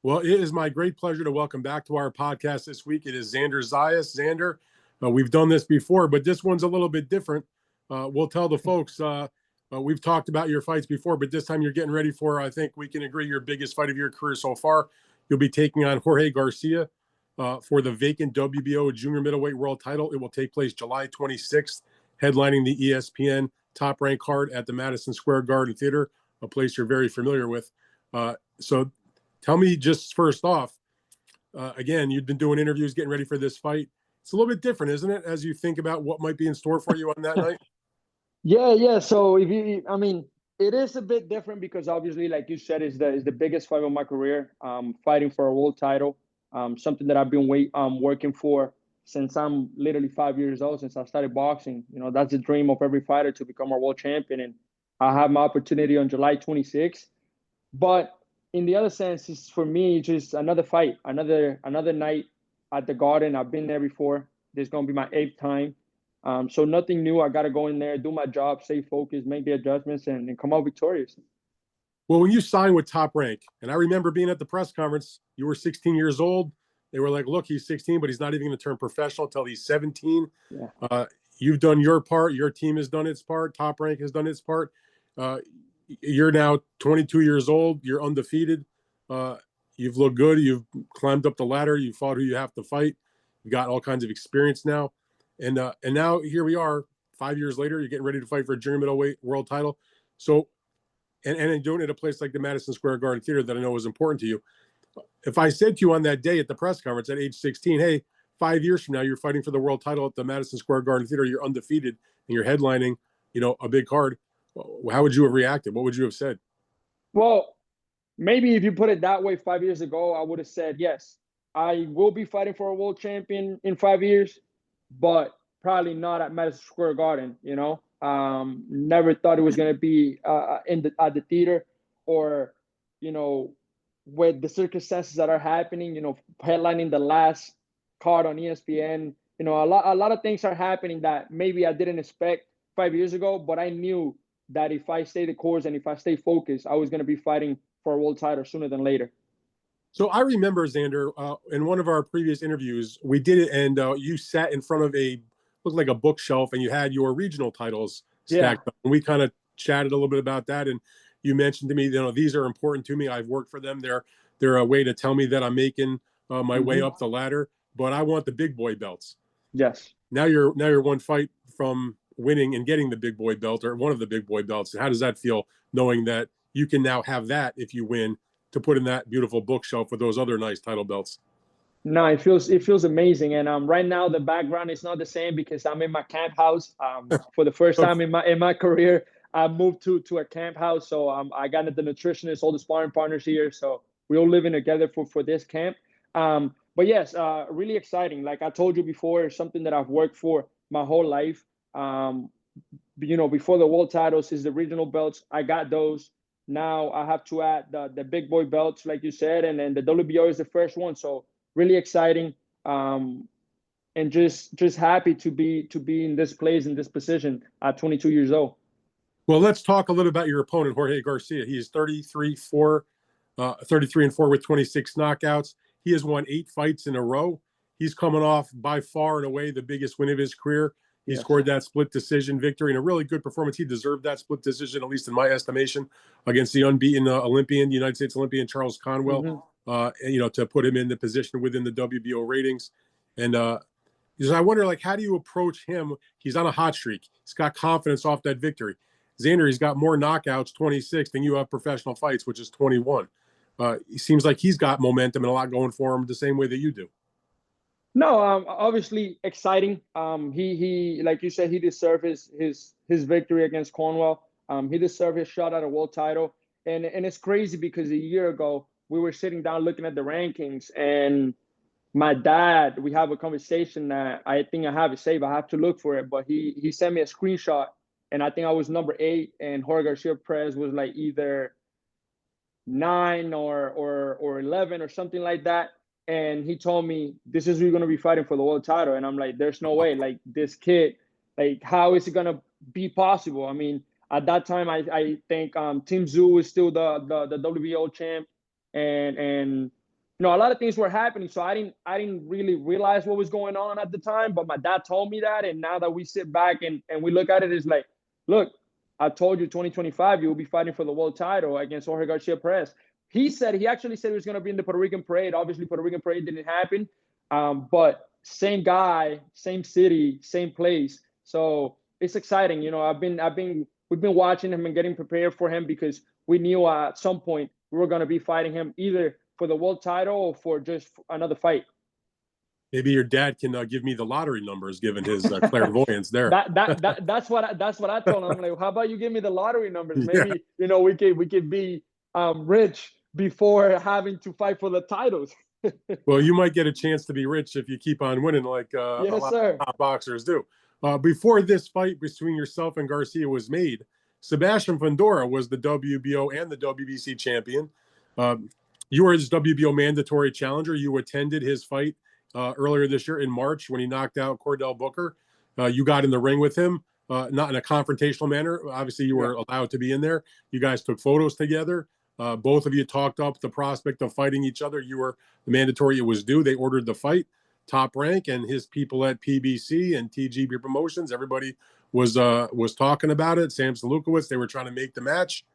Well, it is my great pleasure to welcome back to our podcast this week. It is Xander Zayas. Xander, we've done this before, but this one's a little bit different. We'll tell the folks we've talked about your fights before, but this time you're getting ready for, I think we can agree, your biggest fight of your career so far. You'll be taking on Jorge Garcia for the vacant WBO junior middleweight world title. It will take place July 26th, headlining the ESPN top ranked card at the Madison Square Garden Theater, a place you're very familiar with. So tell me just first off, again, you've been doing interviews, getting ready for this fight. It's a little bit different, isn't it, as you think about what might be in store for you on that night? Yeah. So it is a bit different because obviously, like you said, is the biggest fight of my career. Fighting for a world title, something that I've been working for since I'm literally 5 years old, since I started boxing. You know, that's the dream of every fighter, to become a world champion, and I have my opportunity on July 26th. But in the other sense, it's for me just another fight, another night at the Garden. I've been there before. This is gonna be my 8th time. So nothing new. I gotta go in there, do my job, stay focused, make the adjustments, and come out victorious. Well, when you signed with Top Rank, and I remember being at the press conference, you were 16 years old. They were like, look, he's 16, but he's not even going to turn professional until he's 17. Yeah. You've done your part. Your team has done its part. Top Rank has done its part. You're now 22 years old. You're undefeated. You've looked good. You've climbed up the ladder. You fought who you have to fight. You got all kinds of experience now. And now here we are, 5 years later. You're getting ready to fight for a junior middleweight world title. So, and doing it at a place like the Madison Square Garden Theater that I know was important to you. If I said to you on that day at the press conference at age 16, hey, 5 years from now, you're fighting for the world title at the Madison Square Garden Theater, you're undefeated, and you're headlining, a big card, how would you have reacted? What would you have said? Well, maybe if you put it that way, 5 years ago, I would have said, yes, I will be fighting for a world champion in 5 years, but probably not at Madison Square Garden. Never thought it was going to be at the theater, or, with the circumstances that are happening, headlining the last card on ESPN. A lot of things are happening that maybe I didn't expect 5 years ago, but I knew that if I stay the course and if I stay focused, I was going to be fighting for a world title sooner than later. So I remember, Xander, in one of our previous interviews, we did it, and you sat in front of looked like a bookshelf, and you had your regional titles stacked up. And we kind of chatted a little bit about that, and you mentioned to me, these are important to me. I've worked for them. They're a way to tell me that I'm making my way up the ladder, but I want the big boy belts. Yes. Now you're one fight from winning and getting the big boy belt, or one of the big boy belts. How does that feel, knowing that you can now have that if you win, to put in that beautiful bookshelf with those other nice title belts? No, it feels amazing. And right now the background is not the same because I'm in my camp house. For the first time in my career, I moved to a camp house. So I got the nutritionist, all the sparring partners here. So we're all living together for this camp. But yes, really exciting. Like I told you before, it's something that I've worked for my whole life. Before the world titles is the regional belts. I got those. Now I have to add the big boy belts, like you said, and then the WBO is the first one. So really exciting, and just happy to be in this place, in this position at 22 years old. Well, let's talk a little about your opponent, Jorge Garcia. He is 33-4 with 26 knockouts. He has won 8 fights in a row. He's coming off by far and away the biggest win of his career. He scored that split decision victory in a really good performance. He deserved that split decision, at least in my estimation, against the unbeaten United States Olympian Charles Conwell, to put him in the position within the WBO ratings. And I wonder, how do you approach him? He's on a hot streak. He's got confidence off that victory. Xander, he's got more knockouts, 26, than you have professional fights, which is 21. It seems like he's got momentum and a lot going for him the same way that you do. No, obviously exciting. He like you said, he deserved his victory against Cornwell. He deserved his shot at a world title. And it's crazy because a year ago we were sitting down looking at the rankings, and my dad, we have a conversation that I think I have it saved. I have to look for it, but he sent me a screenshot, and I think I was number 8, and Jorge Garcia Perez was like either 9 or 11 or something like that. And he told me, this is who you're going to be fighting for the world title. And I'm like, there's no way. Like, this kid, how is it going to be possible? I mean, at that time, I think Tim Tszyu is still the WBO champ. And a lot of things were happening, so I didn't really realize what was going on at the time. But my dad told me that, and now that we sit back and we look at it, it's like, look, I told you 2025 you will be fighting for the world title against Jorge Garcia Perez. He actually said he was going to be in the Puerto Rican parade. Obviously, Puerto Rican parade didn't happen, but same guy, same city, same place. So it's exciting. We've been watching him and getting prepared for him because we knew at some point we were going to be fighting him either for the world title or for just another fight. Maybe your dad can give me the lottery numbers, given his clairvoyance there. That's what I told him. I'm like, how about you give me the lottery numbers? Yeah. Maybe we could be rich before having to fight for the titles. Well, you might get a chance to be rich if you keep on winning, like a Yes, lot sir. of top boxers do. Before this fight between yourself and Garcia was made, Sebastian Fundora was the WBO and the WBC champion. You were his WBO mandatory challenger. You attended his fight earlier this year in March when he knocked out Cordell Booker. You got in the ring with him, not in a confrontational manner. Obviously, you were allowed to be in there. You guys took photos together. Both of you talked up the prospect of fighting each other. You were the mandatory. It was due. They ordered the fight. Top Rank and his people at PBC and TGB Promotions. Everybody was talking about it. Sam Salukowicz. They were trying to make the match.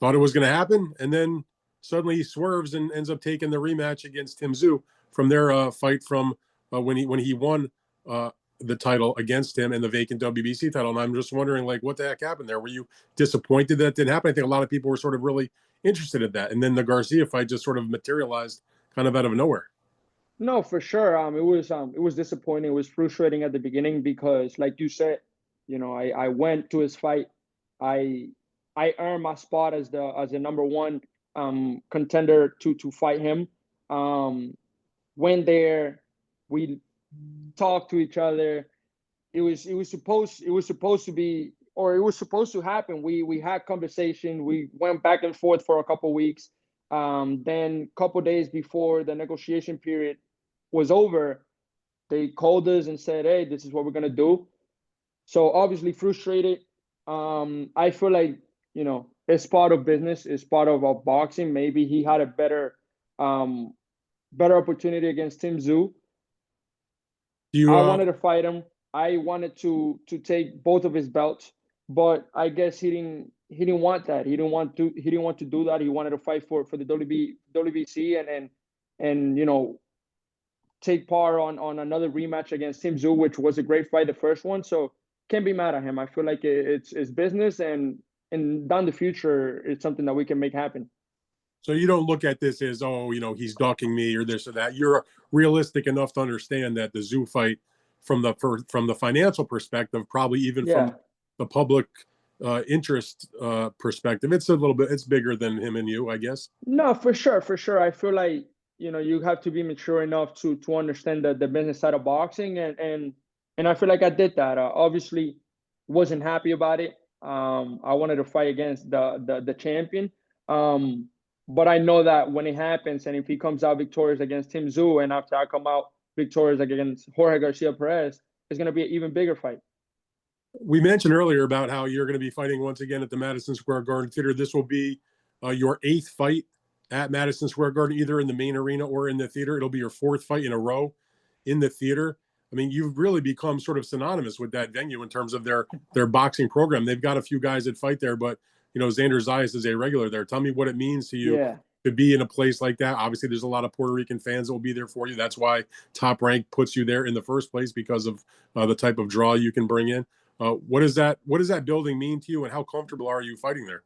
Thought it was going to happen, and then suddenly he swerves and ends up taking the rematch against Tim Tszyu from their fight from when he won the title against him and the vacant WBC title. And I'm just wondering, like, what the heck happened there? Were you disappointed that didn't happen? I think a lot of people were sort of really interested in that. And then the Garcia fight just sort of materialized kind of out of nowhere. No, for sure. It was disappointing. It was frustrating at the beginning because, like you said, I went to his fight. I earned my spot as the number one contender to fight him. Went there, we talked to each other. It was supposed to be, or it was supposed to happen. We had conversation. We went back and forth for a couple of weeks. Then a couple of days before the negotiation period was over, they called us and said, "Hey, this is what we're gonna do." So obviously frustrated. I feel like it's part of business. It's part of boxing. Maybe he had a better opportunity against Tim Tszyu. I wanted to fight him. I wanted to take both of his belts, but I guess he didn't want that. He didn't want to do that. He wanted to fight for the WBC and take part on another rematch against Tim Tszyu, which was a great fight, the first one. So can't be mad at him. I feel like it's business, and down the future, it's something that we can make happen. So you don't look at this as, oh, he's ducking me or this or that. You're realistic enough to understand that the Tszyu fight, from the financial perspective, probably even from the public interest perspective, it's bigger than him and you, I guess. No, for sure. I feel like you have to be mature enough to understand the business side of boxing, and I feel like I did that. Obviously, wasn't happy about it. I wanted to fight against the champion. But I know that when it happens, and if he comes out victorious against Tim Tszyu, and after I come out victorious against Jorge Garcia Perez, it's going to be an even bigger fight. We mentioned earlier about how you're going to be fighting once again at the Madison Square Garden Theater. This will be your 8th fight at Madison Square Garden, either in the main arena or in the theater. It'll be your 4th fight in a row in the theater. I mean, you've really become sort of synonymous with that venue in terms of their boxing program. They've got a few guys that fight there, but Xander Zayas is a regular there. Tell me what it means to you to be in a place like that. Obviously, there's a lot of Puerto Rican fans that will be there for you. That's why Top Rank puts you there in the first place, because of the type of draw you can bring in. What does that building mean to you, and how comfortable are you fighting there?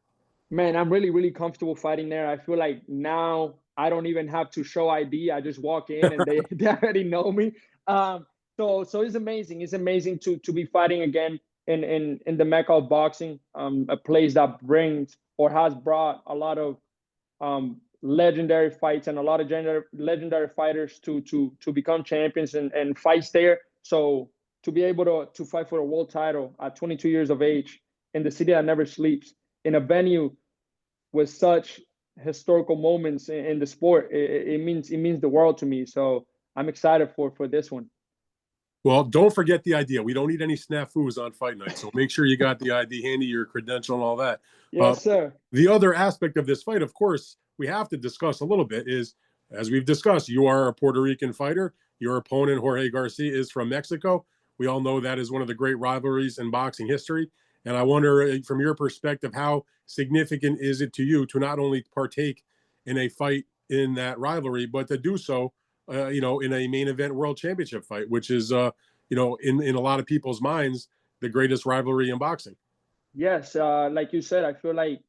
Man, I'm really, really comfortable fighting there. I feel like now I don't even have to show ID. I just walk in and they already know me. So it's amazing. It's amazing to be fighting again in the Mecca of boxing, a place that brings or has brought a lot of legendary fights and a lot of legendary fighters to become champions and fights there. So to be able to fight for a world title at 22 years of age in the city that never sleeps, in a venue with such historical moments in the sport, it means the world to me. So I'm excited for this one. Well, don't forget the idea. We don't need any snafus on fight night, so make sure you got the ID handy, your credential, and all that. Yes, sir. The other aspect of this fight, of course, we have to discuss a little bit is as we've discussed, you are a Puerto Rican fighter. Your opponent, Jorge Garcia, is from Mexico. We all know that is one of the great rivalries in boxing history. And I wonder, from your perspective, how significant is it to you to not only partake in a fight in that rivalry, but to do so, in a main event world championship fight, which is, in a lot of people's minds, the greatest rivalry in boxing. Yes, like you said, I feel like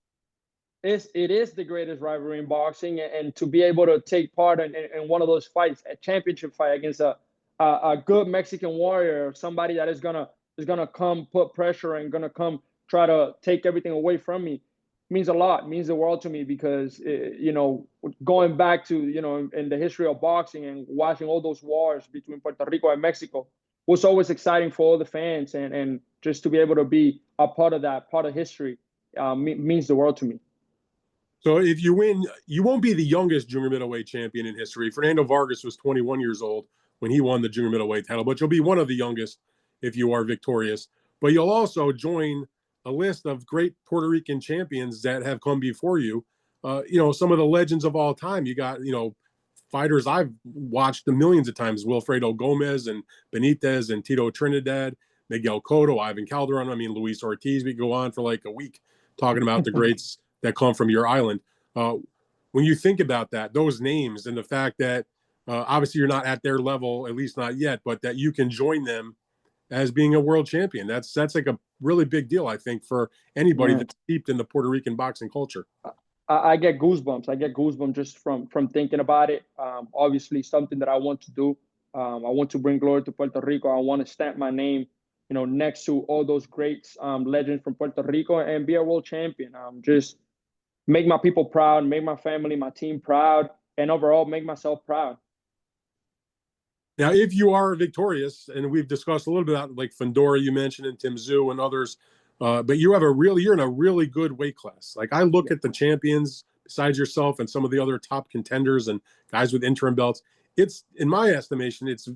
it is the greatest rivalry in boxing, and to be able to take part in one of those fights, a championship fight against a good Mexican warrior, somebody that is gonna come put pressure and gonna come try to take everything away from me, means a lot, means the world to me, because going back to in the history of boxing and watching all those wars between Puerto Rico and Mexico was always exciting for all the fans, and just to be able to be a part of that, part of history, means the world to me. So if you win, you won't be the youngest junior middleweight champion in history. Fernando Vargas was 21 years old when he won the junior middleweight title, but you'll be one of the youngest if you are victorious. But you'll also join a list of great Puerto Rican champions that have come before you. Some of the legends of all time. You got, fighters I've watched the millions of times: Wilfredo Gomez and Benitez and Tito Trinidad, Miguel Cotto, Ivan Calderon. I mean, Luis Ortiz. We go on for like a week talking about the greats that come from your island. When you think about that, those names, and the fact that obviously you're not at their level, at least not yet, but that you can join them as being a world champion, that's like a really big deal, I think, for anybody that's steeped in the Puerto Rican boxing culture. I get goosebumps. I get goosebumps just from thinking about it. Obviously, something that I want to do. I want to bring glory to Puerto Rico. I want to stamp my name, next to all those greats, legends from Puerto Rico, and be a world champion. Just make my people proud, make my family, my team proud, and overall make myself proud. Now, if you are victorious, and we've discussed a little bit about like Fundora, you mentioned, and Tim Tszyu and others, but you're in a really good weight class. Like, I look at the champions besides yourself and some of the other top contenders and guys with interim belts. It's, in my estimation, it's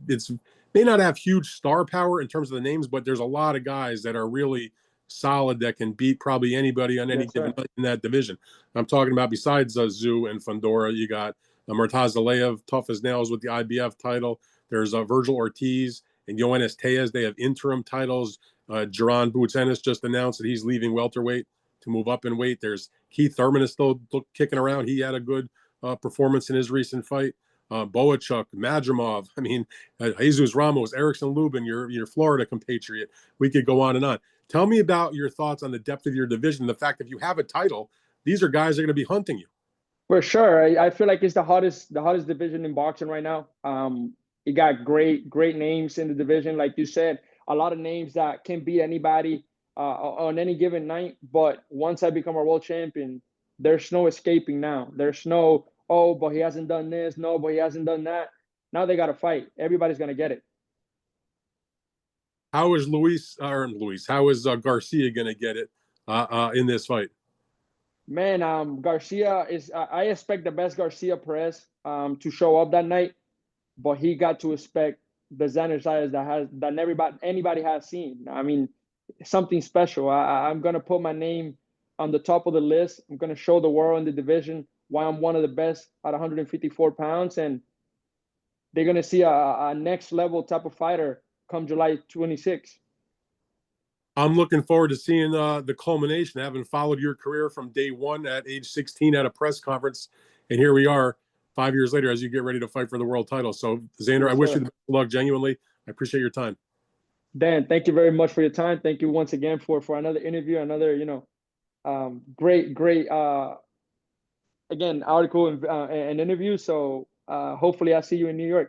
may not have huge star power in terms of the names, but there's a lot of guys that are really solid that can beat probably anybody on any given night in that division. I'm talking about, besides Tszyu and Fundora, you got Murtaza Aleyev, tough as nails with the IBF title. There's Virgil Ortiz and Yoenis Tejas. They have interim titles. Jaron Boots Ennis just announced that he's leaving welterweight to move up in weight. There's Keith Thurman is still kicking around. He had a good performance in his recent fight. Boachuk, Madrimov, I mean, Jesus Ramos, Erickson Lubin, your Florida compatriot. We could go on and on. Tell me about your thoughts on the depth of your division, the fact that if you have a title, these are guys that are going to be hunting you. For sure. I feel like it's the hottest division in boxing right now. You got great names in the division. Like you said, a lot of names that can beat anybody on any given night. But once I become a world champion, there's no escaping now. There's no, oh, but he hasn't done this. No, but he hasn't done that. Now they got to fight. Everybody's going to get it. How is how is Garcia going to get it in this fight? Man, Garcia is, I expect the best Garcia Perez to show up that night, but he got to expect the Xander Zayas that anybody has seen. I mean, something special. I'm going to put my name on the top of the list. I'm going to show the world in the division why I'm one of the best at 154 pounds, and they're going to see a next level type of fighter come July 26th. I'm looking forward to seeing the culmination, having followed your career from day one at age 16 at a press conference. And here we are 5 years later as you get ready to fight for the world title. So, Xander, I wish you the best of luck, genuinely. I appreciate your time. Dan, thank you very much for your time. Thank you once again for another interview, another, great, again, article and interview. So hopefully I'll see you in New York.